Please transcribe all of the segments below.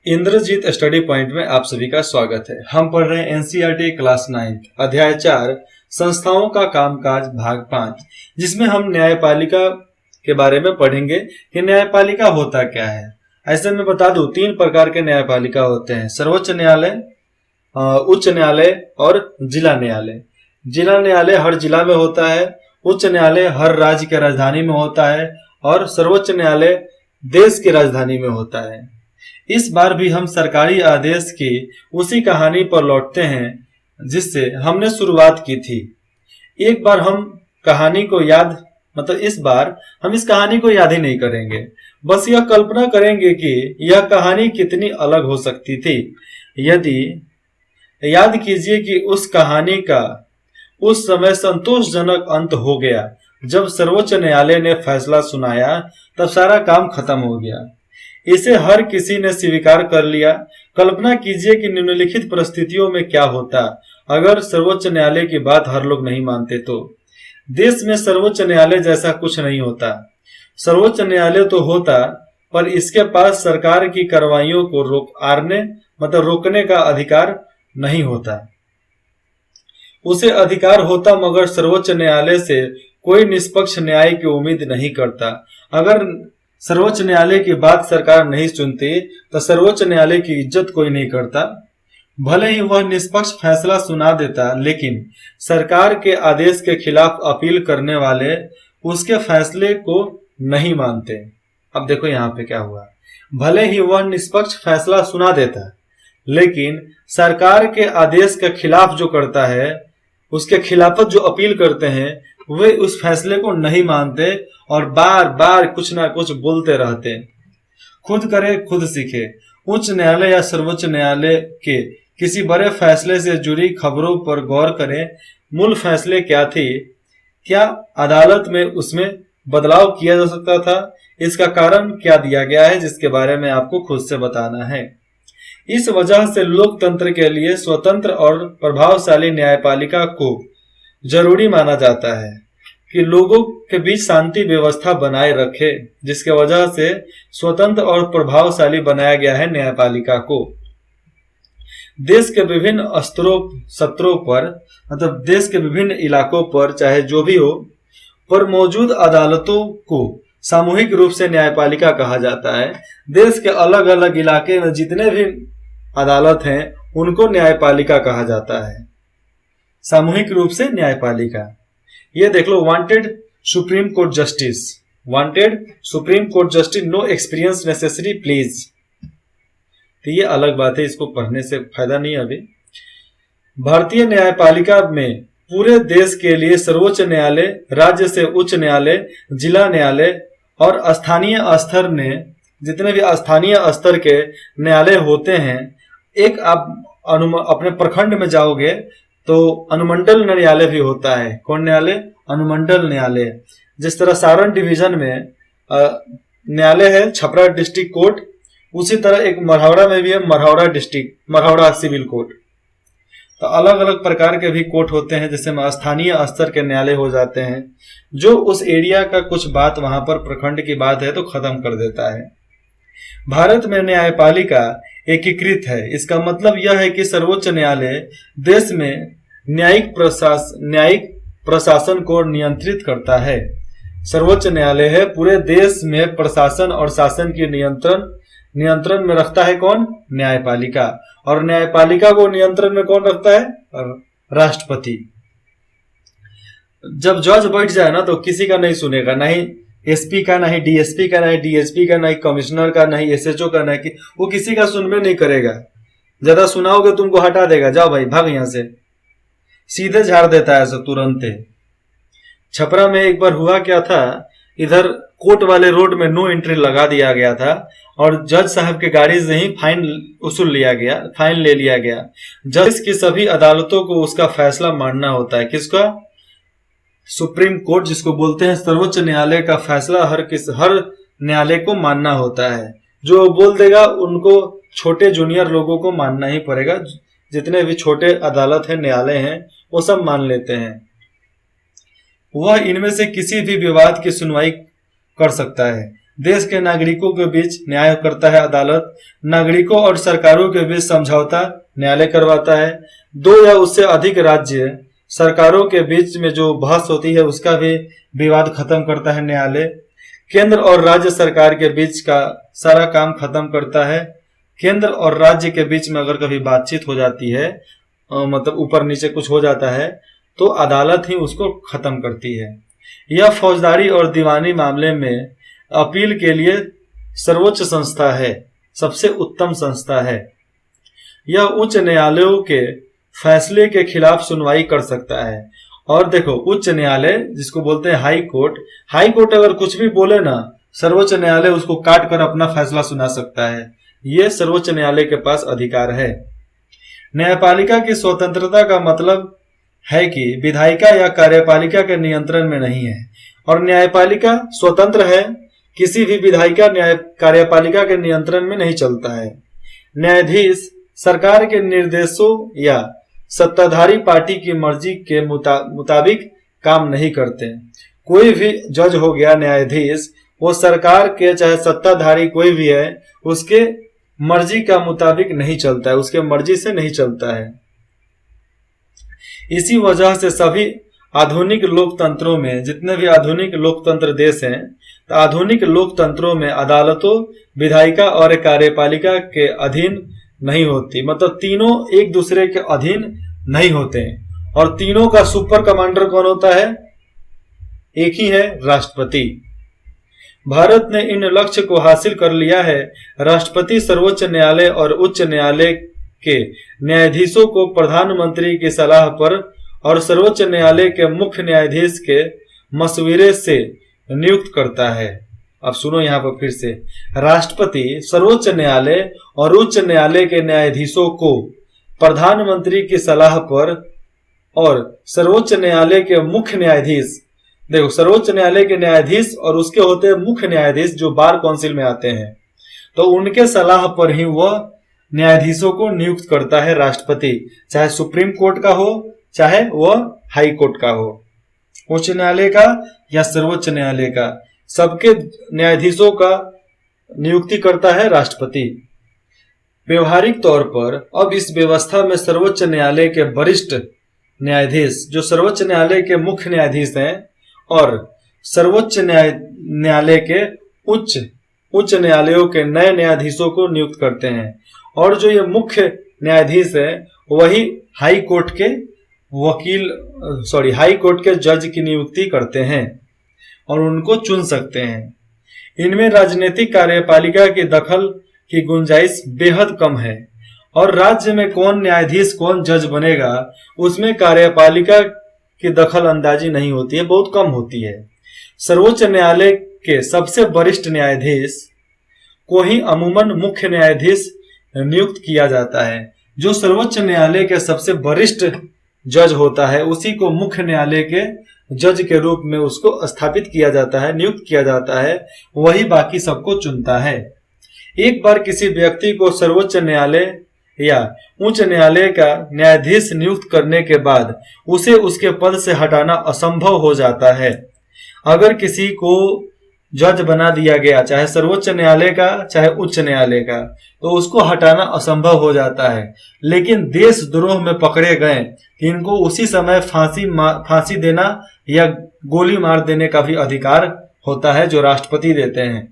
Indrajit study point में आप सभी का स्वागत है। हम पढ़ रहे हैं एनसीईआरटी क्लास 9 अध्याय 4 संस्थाओं का कामकाज भाग 5, जिसमें हम न्यायपालिका के बारे में पढ़ेंगे कि न्यायपालिका होता क्या है। ऐसे में बता दूं, 3 प्रकार के न्यायपालिका होते हैं: सर्वोच्च न्यायालय, उच्च न्यायालय और जिला न्यायालय। जिला न्यायालय हर जिला में होता है, उच्च न्यायालय हर राज्य की राजधानी में होता है और सर्वोच्च न्यायालय देश की राजधानी में होता है। इस बार भी हम सरकारी आदेश की उसी कहानी पर लौटते हैं जिससे हमने शुरुआत की थी। एक बार हम कहानी को इस बार हम इस कहानी को याद ही नहीं करेंगे, बस यह कल्पना करेंगे कि यह कहानी कितनी अलग हो सकती थी यदि याद कीजिए कि उस कहानी का उस समय संतोषजनक अंत हो गया। जब सर्वोच्च न्यायालय ने फैसला सुनाया तब सारा काम खत्म हो गया। इसे हर किसी ने स्वीकार कर लिया। कल्पना कीजिए कि निम्नलिखित परिस्थितियों में क्या होता अगर सर्वोच्च न्यायालय की बात हर लोग नहीं मानते तो। देश में सर्वोच्च न्यायालय जैसा कुछ नहीं होता। सर्वोच्च न्यायालय तो होता, पर इसके पास सरकार की कार्रवाइयों को रोकने का अधिकार नहीं होता। उसे अधिकार होता, मगर सर्वोच्च न्यायालय से कोई निष्पक्ष न्याय की उम्मीद नहीं करता। अगर सर्वोच्च न्यायालय की बात सरकार नहीं सुनती तो सर्वोच्च न्यायालय की इज्जत कोई नहीं करता। भले ही वह निष्पक्ष फैसला सुना देता, लेकिन सरकार के आदेश के खिलाफ अपील करने वाले उसके फैसले को नहीं मानते। अब देखो यहाँ पे क्या हुआ। भले ही वह निष्पक्ष फैसला सुना देता, लेकिन सरकार के आदेश के खिलाफ जो करता है, उसके खिलाफत जो अपील करते हैं, वे उस फैसले को नहीं मानते और बार बार कुछ ना कुछ बोलते रहते। खुद करे खुद सीखे। उच्च न्यायालय या सर्वोच्च न्यायालय के किसी बड़े फैसले से जुड़ी खबरों पर गौर करें। मूल फैसले क्या थे? क्या अदालत में उसमें बदलाव किया जा सकता था? इसका कारण क्या दिया गया है, जिसके बारे में आपको खुद से बताना है। इस वजह से लोकतंत्र के लिए स्वतंत्र और प्रभावशाली न्यायपालिका को जरूरी माना जाता है कि लोगों के बीच शांति व्यवस्था बनाए रखे, जिसके वजह से स्वतंत्र और प्रभावशाली बनाया गया है न्यायपालिका को। देश के विभिन्न सत्रों पर, देश के विभिन्न इलाकों पर, चाहे जो भी हो, पर मौजूद अदालतों को सामूहिक रूप से न्यायपालिका कहा जाता है। देश के अलग अलग इलाके में जितने भी अदालत हैं उनको न्यायपालिका कहा जाता है, सामूहिक रूप से न्यायपालिका। ये देख लो, wanted supreme court justice, wanted supreme court justice, no experience necessary please. तो ये अलग बात है, इसको पढ़ने से फायदा नहीं। अभी भारतीय न्यायपालिका में पूरे देश के लिए सर्वोच्च न्यायालय, राज्य से उच्च न्यायालय, जिला न्यायालय और स्थानीय स्तर ने जितने भी स्थानीय स्तर के न्यायालय होते हैं, एक आप अपने प्रखंड में जाओगे तो अनुमंडल न्यायालय भी होता है। कौन न्यायालय? अनुमंडल न्यायालय। जिस तरह सारण डिवीजन में न्यायालय है छपरा डिस्ट्रिक्ट कोर्ट, उसी तरह एक मढ़ौरा में भी है मढ़ौरा सिविल कोर्ट। तो अलग अलग प्रकार के भी कोर्ट होते हैं, जैसे स्थानीय स्तर के न्यायालय हो जाते हैं, जो उस एरिया का कुछ बात वहां पर प्रखंड की बात है तो खत्म कर देता है। भारत में न्यायपालिका एकीकृत है। इसका मतलब यह है कि सर्वोच्च न्यायालय देश में न्यायिक प्रशासन को नियंत्रित करता है। सर्वोच्च न्यायालय है पूरे देश में प्रशासन और शासन की नियंत्रण में रखता है। कौन? न्यायपालिका। और न्यायपालिका को नियंत्रण में कौन रखता है? राष्ट्रपति। जब जज बैठ जाए ना तो किसी का नहीं सुनेगा, नहीं एसपी का, नहीं डीएसपी का, नहीं डीएसपी का, नहीं कमिश्नर का, नहीं एसएचओ का, नहीं वो किसी का सुनने नहीं करेगा। ज्यादा सुनाओगे तुमको हटा देगा, जाओ भाई भाग यहां से, सीधे झाड़ देता है सब तुरंत। छपरा में एक बार हुआ क्या था, इधर कोर्ट वाले रोड में नो एंट्री लगा दिया गया था और जज साहब के गाड़ी से ही फाइन ले लिया गया। जज की सभी अदालतों को उसका फैसला मानना होता है। किसका? सुप्रीम कोर्ट, जिसको बोलते हैं सर्वोच्च न्यायालय का फैसला हर न्यायालय को मानना होता है। जो बोल देगा उनको छोटे जूनियर लोगों को मानना ही पड़ेगा। जितने भी छोटे अदालत है, न्यायालय हैं, वो सब मान लेते हैं। वह इनमें से किसी भी विवाद की सुनवाई कर सकता है। देश के नागरिकों के बीच न्याय करता है अदालत। नागरिकों और सरकारों के बीच समझौता न्यायालय करवाता है। 2 या उससे अधिक राज्य सरकारों के बीच में जो बहस होती है उसका भी विवाद खत्म करता है न्यायालय। केंद्र और राज्य सरकार के बीच का सारा काम खत्म करता है। केंद्र और राज्य के बीच में अगर कभी बातचीत हो जाती है, मतलब ऊपर नीचे कुछ हो जाता है, तो अदालत ही उसको खत्म करती है। यह फौजदारी और दीवानी मामले में अपील के लिए सर्वोच्च संस्था है, सबसे उत्तम संस्था है। यह उच्च न्यायालयों के फैसले के खिलाफ सुनवाई कर सकता है। और देखो, उच्च न्यायालय जिसको बोलते हैं हाई कोर्ट, हाई कोर्ट अगर कुछ भी बोले ना, सर्वोच्च न्यायालय उसको काट कर अपना फैसला सुना सकता है। ये सर्वोच्च न्यायालय के पास अधिकार है। न्यायपालिका की स्वतंत्रता का मतलब है कि विधायिका या कार्यपालिका के नियंत्रण में नहीं है, और न्यायपालिका स्वतंत्र है, किसी भी विधायिका न्याय कार्यपालिका के नियंत्रण में नहीं चलता है। न्यायाधीश सरकार के निर्देशों या सत्ताधारी पार्टी की मर्जी के मुताबिक काम नहीं करते। कोई भी जज हो गया न्यायाधीश, वो सरकार के चाहे सत्ताधारी कोई भी है, उसके मर्जी का मुताबिक नहीं चलता है, उसके मर्जी से नहीं चलता है। इसी वजह से सभी आधुनिक लोकतंत्रों में, जितने भी आधुनिक लोकतंत्र देश हैं, तो आधुनिक लोकतंत्रों में अदालतों विधायिका और कार्यपालिका के अधीन नहीं होती। मतलब तीनों एक दूसरे के अधीन नहीं होते हैं। और तीनों का सुपर कमांडर कौन होता है? एक ही है, राष्ट्रपति। भारत ने इन लक्ष्य को हासिल कर लिया है। राष्ट्रपति सर्वोच्च न्यायालय और उच्च न्यायालय के न्यायाधीशों को प्रधानमंत्री की सलाह पर और सर्वोच्च न्यायालय के मुख्य न्यायाधीश के मशवरे से नियुक्त करता है। अब सुनो यहाँ पर फिर से, राष्ट्रपति सर्वोच्च न्यायालय और उच्च न्यायालय के न्यायाधीशों को प्रधानमंत्री की सलाह पर और सर्वोच्च न्यायालय के मुख्य न्यायाधीश, देखो सर्वोच्च न्यायालय के न्यायाधीश और उसके होते हैं मुख्य न्यायाधीश जो बार काउंसिल में आते हैं, तो उनके सलाह पर ही वह न्यायाधीशों को नियुक्त करता है राष्ट्रपति, चाहे सुप्रीम कोर्ट का हो चाहे वह हाई कोर्ट का हो, उच्च न्यायालय का या सर्वोच्च न्यायालय का, सबके न्यायाधीशों का नियुक्ति करता है राष्ट्रपति। व्यवहारिक तौर पर अब इस व्यवस्था में सर्वोच्च न्यायालय के वरिष्ठ न्यायाधीश, जो सर्वोच्च न्यायालय के मुख्य न्यायाधीश हैं, और सर्वोच्च न्यायालय के उच्च न्यायालयों के नए न्यायाधीशों को नियुक्त करते हैं। और जो ये मुख्य न्यायाधीश है वही हाई कोर्ट के जज की नियुक्ति करते हैं और उनको चुन सकते हैं। इनमें राजनीतिक कार्यपालिका की दखल की गुंजाइश बेहद कम है, और राज्य में कौन न्यायाधीश कौन जज बनेगा उसमें कार्यपालिका की दखल अंदाजी नहीं होती है, बहुत कम होती है। सर्वोच्च न्यायालय के सबसे वरिष्ठ न्यायाधीश को ही अमूमन मुख्य न्यायाधीश नियुक्त किया जाता है। जो सर्वोच्च न्यायालय के सबसे वरिष्ठ जज होता है उसी को मुख्य न्यायालय के जज के रूप में उसको स्थापित किया जाता है, नियुक्त किया जाता है, वही बाकी सबको चुनता है। एक बार किसी व्यक्ति को सर्वोच्च न्यायालय या उच्च न्यायालय का न्यायाधीश नियुक्त करने के बाद उसे उसके पद से हटाना असंभव हो जाता है। अगर किसी को जज बना दिया गया, चाहे सर्वोच्च न्यायालय का चाहे उच्च न्यायालय का, तो उसको हटाना असंभव हो जाता है। लेकिन देशद्रोह में पकड़े गए इनको उसी समय फांसी देना या गोली मार देने का भी अधिकार होता है, जो राष्ट्रपति देते हैं।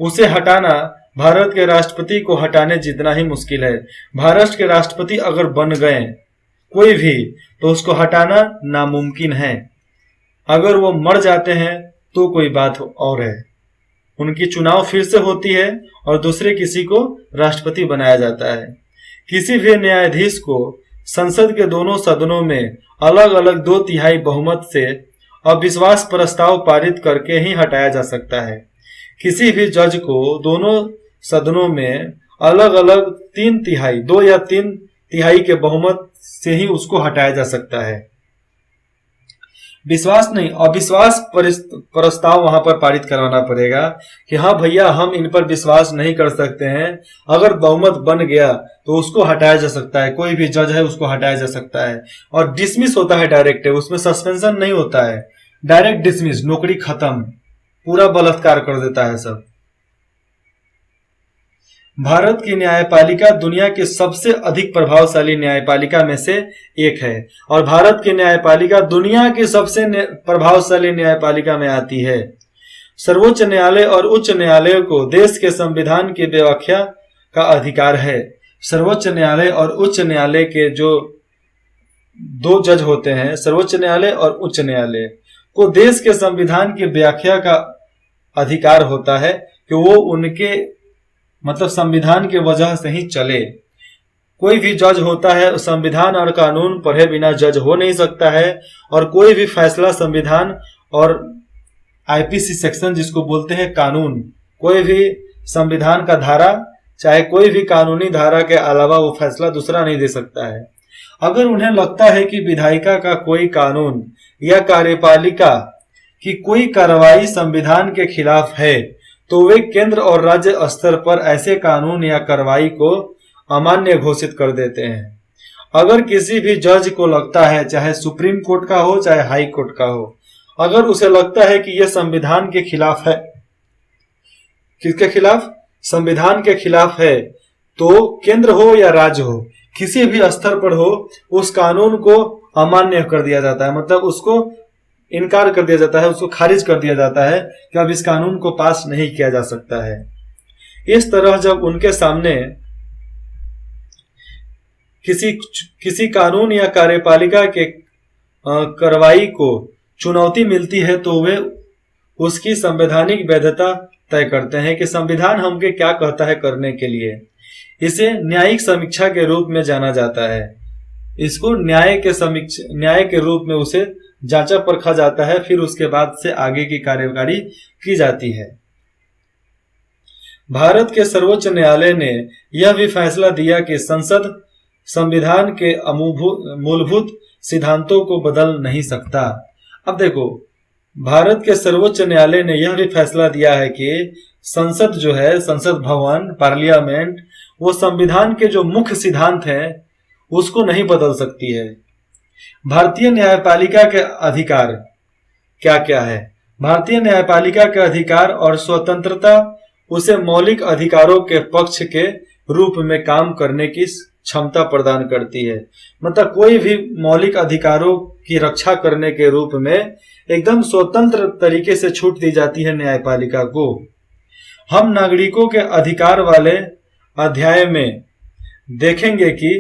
उसे हटाना भारत के राष्ट्रपति को हटाने जितना ही मुश्किल है। भारत के राष्ट्रपति अगर बन गए कोई भी, तो उसको हटाना नामुमकिन है। अगर वो मर जाते हैं तो कोई बात और है, उनकी चुनाव फिर से होती है और दूसरे किसी को राष्ट्रपति बनाया जाता है। किसी भी न्यायाधीश को संसद के दोनों सदनों में अलग अलग 2/3 बहुमत से अविश्वास प्रस्ताव पारित करके ही हटाया जा सकता है। किसी भी जज को दोनों सदनों में अलग अलग 3/3 2 या 3/3 के बहुमत से ही उसको हटाया जा सकता है। विश्वास नहीं, अविश्वास प्रस्ताव वहां पर पारित करवाना पड़ेगा कि हाँ भैया हम इन पर विश्वास नहीं कर सकते हैं। अगर बहुमत बन गया तो उसको हटाया जा सकता है, कोई भी जज है उसको हटाया जा सकता है। और डिसमिस होता है डायरेक्ट, उसमें सस्पेंशन नहीं होता है, डायरेक्ट डिसमिस, नौकरी खत्म, पूरा बलात्कार कर देता है सब। भारत की न्यायपालिका दुनिया की सबसे अधिक प्रभावशाली न्यायपालिका में से एक है और भारत की न्यायपालिका दुनिया की सबसे प्रभावशाली न्यायपालिका में आती है। सर्वोच्च न्यायालय और उच्च न्यायालय को देश के संविधान की व्याख्या का अधिकार है। सर्वोच्च न्यायालय और उच्च न्यायालय के जो दो जज होते हैं, सर्वोच्च न्यायालय और उच्च न्यायालय को देश के संविधान की व्याख्या का अधिकार होता है कि वो उनके मतलब संविधान के वजह से ही चले। कोई भी जज होता है संविधान और कानून पढ़े बिना जज हो नहीं सकता है और कोई भी फैसला संविधान और आईपीसी सेक्शन जिसको बोलते हैं कानून, कोई भी संविधान का धारा चाहे कोई भी कानूनी धारा के अलावा वो फैसला दूसरा नहीं दे सकता है। अगर उन्हें लगता है कि विधायिका का कोई कानून या कार्यपालिका की कोई कार्रवाई संविधान के खिलाफ है तो वे केंद्र और राज्य स्तर पर ऐसे कानून या कार्रवाई को अमान्य घोषित कर देते हैं। अगर किसी भी जज को लगता है, चाहे सुप्रीम कोर्ट का हो चाहे हाई कोर्ट का हो, अगर उसे लगता है कि यह संविधान के खिलाफ है, किसके खिलाफ? संविधान के खिलाफ है, तो केंद्र हो या राज्य हो, किसी भी स्तर पर हो, उस कानून को अमान्य कर दिया जाता है। मतलब उसको इनकार कर दिया जाता है, उसको खारिज कर दिया जाता है कि अब इस कानून को पास नहीं किया जा सकता है। इस तरह जब उनके सामने किसी कानून या कार्यपालिका के कार्रवाई को चुनौती मिलती है तो वे उसकी संवैधानिक वैधता तय करते हैं कि संविधान हमके क्या कहता है करने के लिए। इसे न्यायिक समीक्षा के रूप में जाना जाता है। इसको न्याय के रूप में उसे जांचा परखा जाता है, फिर उसके बाद से आगे की कार्यवाही की जाती है। भारत के सर्वोच्च न्यायालय ने यह भी फैसला दिया कि संसद संविधान के मूलभूत सिद्धांतों को बदल नहीं सकता। अब देखो, भारत के सर्वोच्च न्यायालय ने यह भी फैसला दिया है कि संसद जो है, संसद भवन, पार्लियामेंट, वो संविधान के जो मुख्य सिद्धांत हैं उसको नहीं बदल सकती है। भारतीय न्यायपालिका के अधिकार क्या क्या है? भारतीय न्यायपालिका के अधिकार और स्वतंत्रता उसे मौलिक अधिकारों के पक्ष के रूप में काम करने की क्षमता प्रदान करती है। मतलब कोई भी मौलिक अधिकारों की रक्षा करने के रूप में एकदम स्वतंत्र तरीके से छूट दी जाती है न्यायपालिका को। हम नागरिकों के अधिकार वाले अध्याय में देखेंगे कि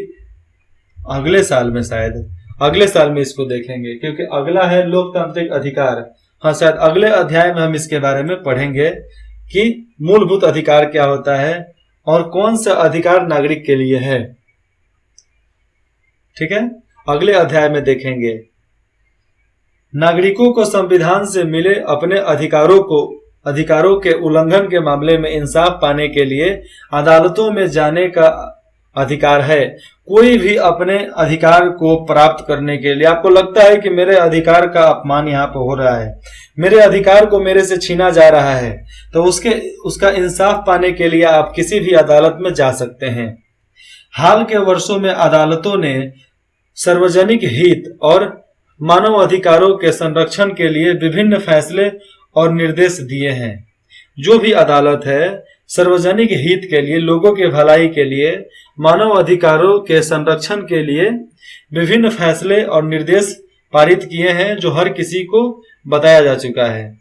अगले साल में इसको देखेंगे, क्योंकि अगला है लोकतांत्रिक अधिकार। हाँ, शायद अगले अध्याय में हम इसके बारे में पढ़ेंगे कि मूलभूत अधिकार क्या होता है और कौन सा अधिकार नागरिक के लिए है। ठीक है, अगले अध्याय में देखेंगे। नागरिकों को संविधान से मिले अपने अधिकारों के उल्लंघन के मामले में इंसाफ पाने के लिए अदालतों में जाने का अधिकार है। कोई भी अपने अधिकार को प्राप्त करने के लिए, आपको लगता है कि मेरे अधिकार का अपमान यहाँ पर हो रहा है, मेरे अधिकार को मेरे से छीना जा रहा है, तो उसका इंसाफ पाने के लिए आप किसी भी अदालत में जा सकते हैं। हाल के वर्षों में अदालतों ने सार्वजनिक हित और मानव अधिकारों के संरक्षण के लिए विभिन्न फैसले और निर्देश दिए हैं। जो भी अदालत है सार्वजनिक हित के लिए, लोगों के भलाई के लिए, मानव अधिकारों के संरक्षण के लिए विभिन्न फैसले और निर्देश पारित किए हैं जो हर किसी को बताया जा चुका है।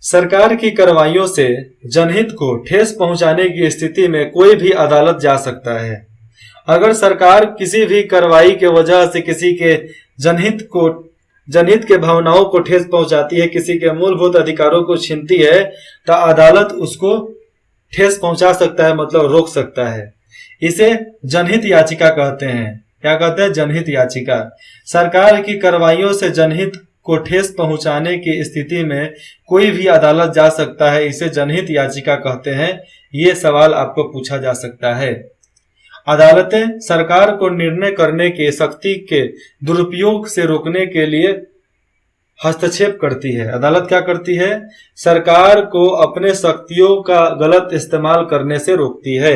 सरकार की कार्रवाइयों से जनहित को ठेस पहुंचाने की स्थिति में कोई भी अदालत जा सकता है। अगर सरकार किसी भी कार्रवाई के वजह से किसी के जनहित के भावनाओं को ठेस पहुंचाती है, किसी के मूलभूत अधिकारों को छीनती है, तो अदालत उसको ठेस पहुंचा सकता है, मतलब रोक सकता है। इसे जनहित याचिका कहते हैं। क्या कहते हैं? जनहित याचिका। सरकार की कार्रवाइयों से जनहित को ठेस पहुंचाने की स्थिति में कोई भी अदालत जा सकता है, इसे जनहित याचिका कहते हैं। ये सवाल आपको पूछा जा सकता है। अदालतें सरकार को निर्णय करने की शक्ति के दुरुपयोग से रोकने के लिए हस्तक्षेप करती है। अदालत क्या करती है? सरकार को अपने शक्तियों का गलत इस्तेमाल करने से रोकती है।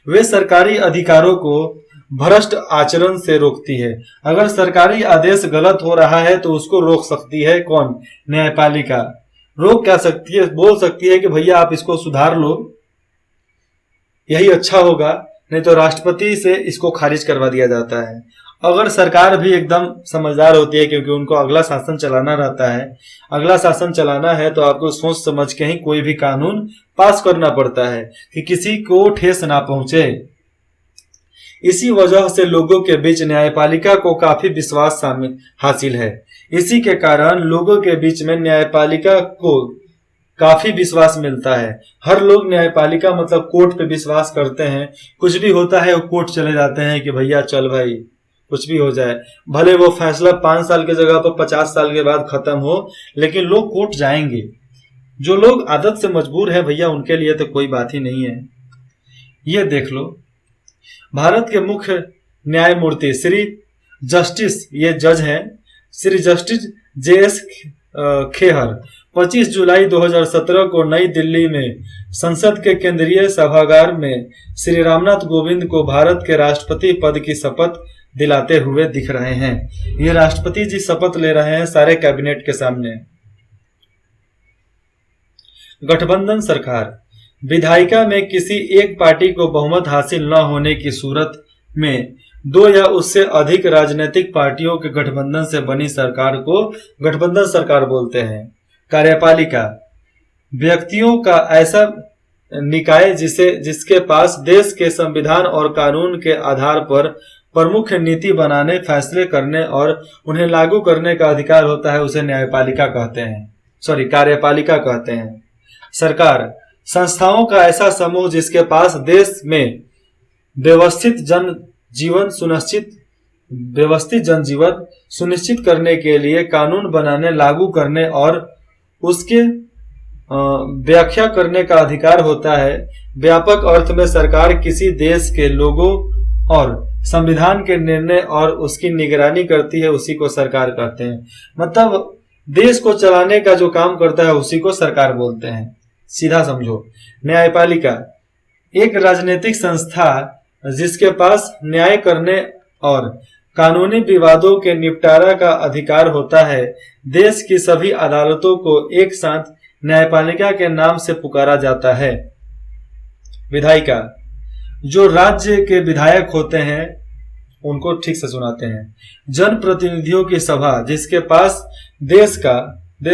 वे सरकारी अधिकारों को भ्रष्ट आचरण से रोकती है। अगर सरकारी आदेश गलत हो रहा है तो उसको रोक सकती है कौन? न्यायपालिका। रोक क्या सकती है, बोल सकती है कि भैया आप इसको सुधार लो, यही अच्छा होगा, नहीं तो राष्ट्रपति से इसको खारिज करवा दिया जाता है। अगर सरकार भी एकदम समझदार होती है, क्योंकि उनको अगला शासन चलाना रहता है, अगला शासन चलाना है तो आपको सोच समझ के ही कोई भी कानून पास करना पड़ता है कि किसी को ठेस ना पहुंचे। इसी वजह से लोगों के बीच न्यायपालिका को काफी विश्वास हासिल है। इसी के कारण लोगों के बीच में न्यायपालिका को काफी विश्वास मिलता है। हर लोग न्यायपालिका मतलब कोर्ट पे विश्वास करते हैं। कुछ भी होता है वो कोर्ट चले जाते हैं कि भैया चल भाई कुछ भी हो जाए, भले वो फैसला 5 साल की जगह पर 50 साल के बाद खत्म हो, लेकिन लोग कोर्ट जाएंगे। जो लोग आदत से मजबूर है भैया उनके लिए तो कोई बात ही नहीं है। ये देख लो, भारत के मुख्य न्यायमूर्ति श्री जस्टिस, ये जज हैं, श्री जस्टिस JS खेहर 25 जुलाई 2017 को नई दिल्ली में संसद के केंद्रीय सभागार में श्री रामनाथ कोविंद को भारत के राष्ट्रपति पद की शपथ दिलाते हुए दिख रहे हैं। ये राष्ट्रपति जी शपथ ले रहे हैं सारे कैबिनेट के सामने। गठबंधन सरकार, विधायिका में किसी एक पार्टी को बहुमत हासिल न होने की सूरत में 2 या उससे अधिक राजनीतिक पार्टियों के गठबंधन से बनी सरकार को गठबंधन सरकार बोलते हैं। कार्यपालिका, व्यक्तियों का ऐसा निकाय जिसके पास देश के संविधान और कानून के आधार पर प्रमुख नीति बनाने, फैसले करने और उन्हें लागू करने का अधिकार होता है, उसे न्यायपालिका कहते हैं, कार्यपालिका कहते हैं। सरकार, संस्थाओं का ऐसा समूह जिसके पास देश में व्यवस्थित जनजीवन सुनिश्चित करने के लिए कानून बनाने, लागू करने और उसके व्याख्या करने का अधिकार होता है। व्यापक अर्थ में सरकार किसी देश के लोगों और संविधान के निर्णय और उसकी निगरानी करती है, उसी को सरकार कहते हैं। मतलब देश को चलाने का जो काम करता है उसी को सरकार बोलते हैं, सीधा समझो। न्यायपालिका, एक राजनीतिक संस्था जिसके पास न्याय करने और कानूनी विवादों के निपटारा का अधिकार होता है। देश की सभी अदालतों को एक साथ न्यायपालिका के नाम से पुकारा जाता है। विधायिका, जो राज्य के विधायक होते हैं उनको ठीक से सुनाते हैं। जनप्रतिनिधियों की सभा जिसके पास देश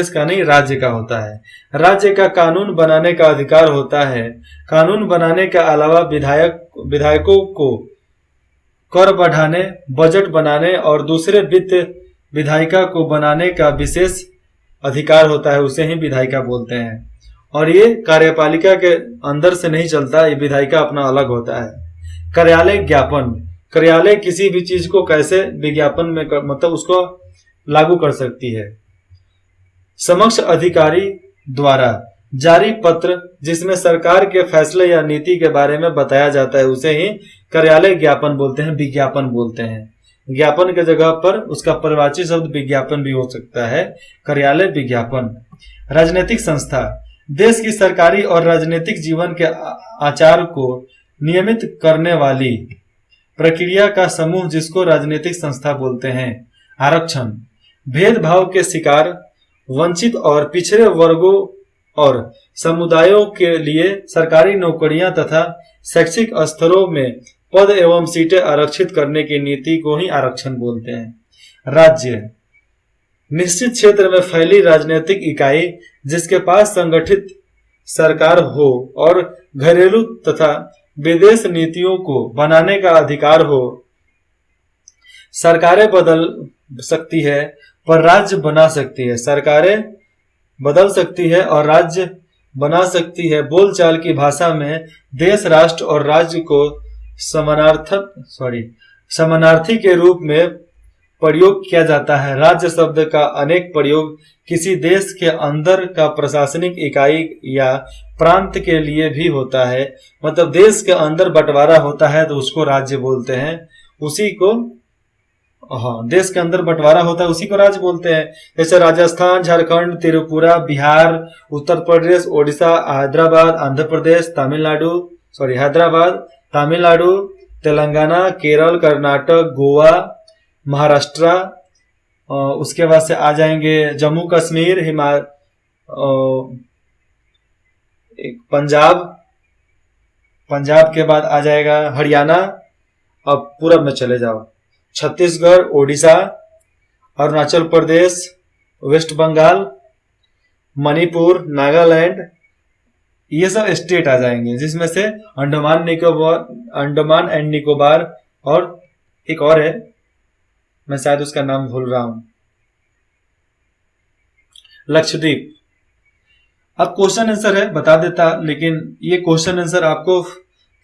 का नहीं राज्य का होता है। राज्य का कानून बनाने का अधिकार होता है। कानून बनाने के अलावा विधायकों को कर बढ़ाने, बजट बनाने और दूसरे वित्त विधायिका को बनाने का विशेष अधिकार होता है, उसे ही विधायिका बोलते हैं। और ये कार्यपालिका के अंदर से नहीं चलता, ये विधायिका अपना अलग होता है। कार्यालय ज्ञापन, कार्यालय किसी भी चीज को कैसे विज्ञापन में मतलब उसको लागू कर सकती है। समक्ष अधिकारी द्वारा जारी पत्र जिसमें सरकार के फैसले या नीति के बारे में बताया जाता है, उसे ही कार्यालय ज्ञापन बोलते हैं, विज्ञापन बोलते हैं। ज्ञापन के जगह पर उसका परिवाची शब्द विज्ञापन भी हो सकता है, कार्यालय विज्ञापन। राजनीतिक संस्था, देश की सरकारी और राजनीतिक जीवन के आचार को नियमित करने वाली प्रक्रिया का समूह जिसको राजनीतिक संस्था बोलते हैं। आरक्षण, भेदभाव के शिकार, वंचित और पिछड़े वर्गों और समुदायों के लिए सरकारी नौकरियां तथा शैक्षिक स्तरों में पद एवं सीटें आरक्षित करने की नीति को ही आरक्षण बोलते हैं। राज्य, निश्चित क्षेत्र में फैली राजनीतिक इकाई जिसके पास संगठित सरकार हो और घरेलू तथा विदेश नीतियों को बनाने का अधिकार हो। सरकारें बदल सकती है पर राज्य बना सकती है। सरकारें बदल सकती है और राज्य बना सकती है। बोलचाल की भाषा में देश, राष्ट्र और राज्य को समानार्थी के रूप में प्रयोग किया जाता है। राज्य शब्द का अनेक प्रयोग किसी देश के अंदर का प्रशासनिक इकाई या प्रांत के लिए भी होता है। मतलब देश के अंदर बंटवारा होता है तो उसको राज्य बोलते हैं, उसी को देश के अंदर बंटवारा होता है उसी को राज्य बोलते हैं। जैसे राजस्थान, झारखंड, त्रिपुरा, बिहार, उत्तर प्रदेश, ओडिशा, हैदराबाद, आंध्र प्रदेश, तमिलनाडु, तेलंगाना, केरल, कर्नाटक, गोवा, महाराष्ट्र, उसके बाद से आ जाएंगे जम्मू कश्मीर, एक पंजाब, पंजाब के बाद आ जाएगा हरियाणा। अब पूरब में चले जाओ, छत्तीसगढ़, ओडिशा, अरुणाचल प्रदेश, वेस्ट बंगाल, मणिपुर, नागालैंड, ये सब स्टेट आ जाएंगे, जिसमें से अंडमान एंड निकोबार, और एक और है, मैं शायद उसका नाम भूल रहा हूं, लक्षद्वीप। अब क्वेश्चन आंसर है, बता देता, लेकिन ये क्वेश्चन आंसर आपको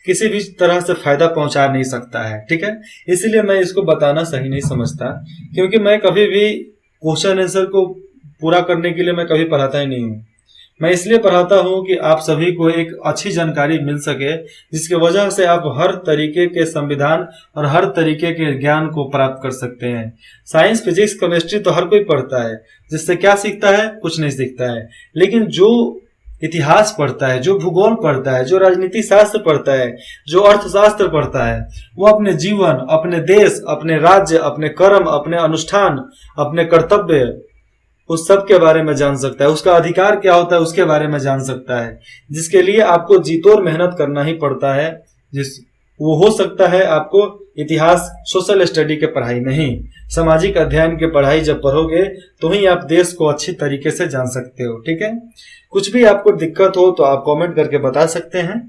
किसी भी तरह से फायदा पहुंचा नहीं सकता है, ठीक है। इसलिए मैं इसको बताना सही नहीं समझता, क्योंकि मैं कभी भी क्वेश्चन आंसर को पूरा करने के लिए मैं कभी पढ़ाता ही नहीं हूँ। मैं इसलिए पढ़ाता हूँ कि आप सभी को एक अच्छी जानकारी मिल सके, जिसकी वजह से आप हर तरीके के संविधान और हर तरीके के ज्ञान को प्राप्त कर सकते हैं। साइंस, फिजिक्स, केमिस्ट्री तो हर कोई पढ़ता है, जिससे क्या सीखता है? कुछ नहीं सीखता है। लेकिन जो इतिहास पढ़ता है, जो भूगोल पढ़ता है, जो राजनीति शास्त्र पढ़ता है, जो अर्थशास्त्र पढ़ता है, वो अपने जीवन, अपने देश, अपने राज्य, अपने कर्म, अपने अनुष्ठान, अपने कर्तव्य, उस सब के बारे में जान सकता है। उसका अधिकार क्या होता है उसके बारे में जान सकता है, जिसके लिए आपको जीतोड़ मेहनत करना ही पड़ता है। वो हो सकता है आपको इतिहास, सोशल स्टडी के पढ़ाई में ही, सामाजिक अध्ययन के पढ़ाई जब पढ़ोगे तो ही आप देश को अच्छी तरीके से जान सकते हो, ठीक है। कुछ भी आपको दिक्कत हो तो आप कमेंट करके बता सकते हैं।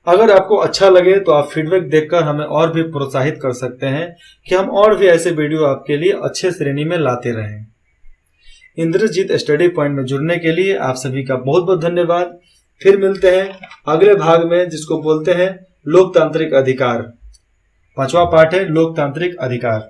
अगर आपको अच्छा लगे तो आप फीडबैक देकर हमें और भी प्रोत्साहित कर सकते हैं कि हम और भी ऐसे वीडियो आपके लिए अच्छे श्रेणी में लाते रहें। इंद्रजीत स्टडी पॉइंट में जुड़ने के लिए आप सभी का बहुत बहुत धन्यवाद। फिर मिलते हैं अगले भाग में, जिसको बोलते हैं लोकतांत्रिक अधिकार। 5वां पार्ट है लोकतांत्रिक अधिकार।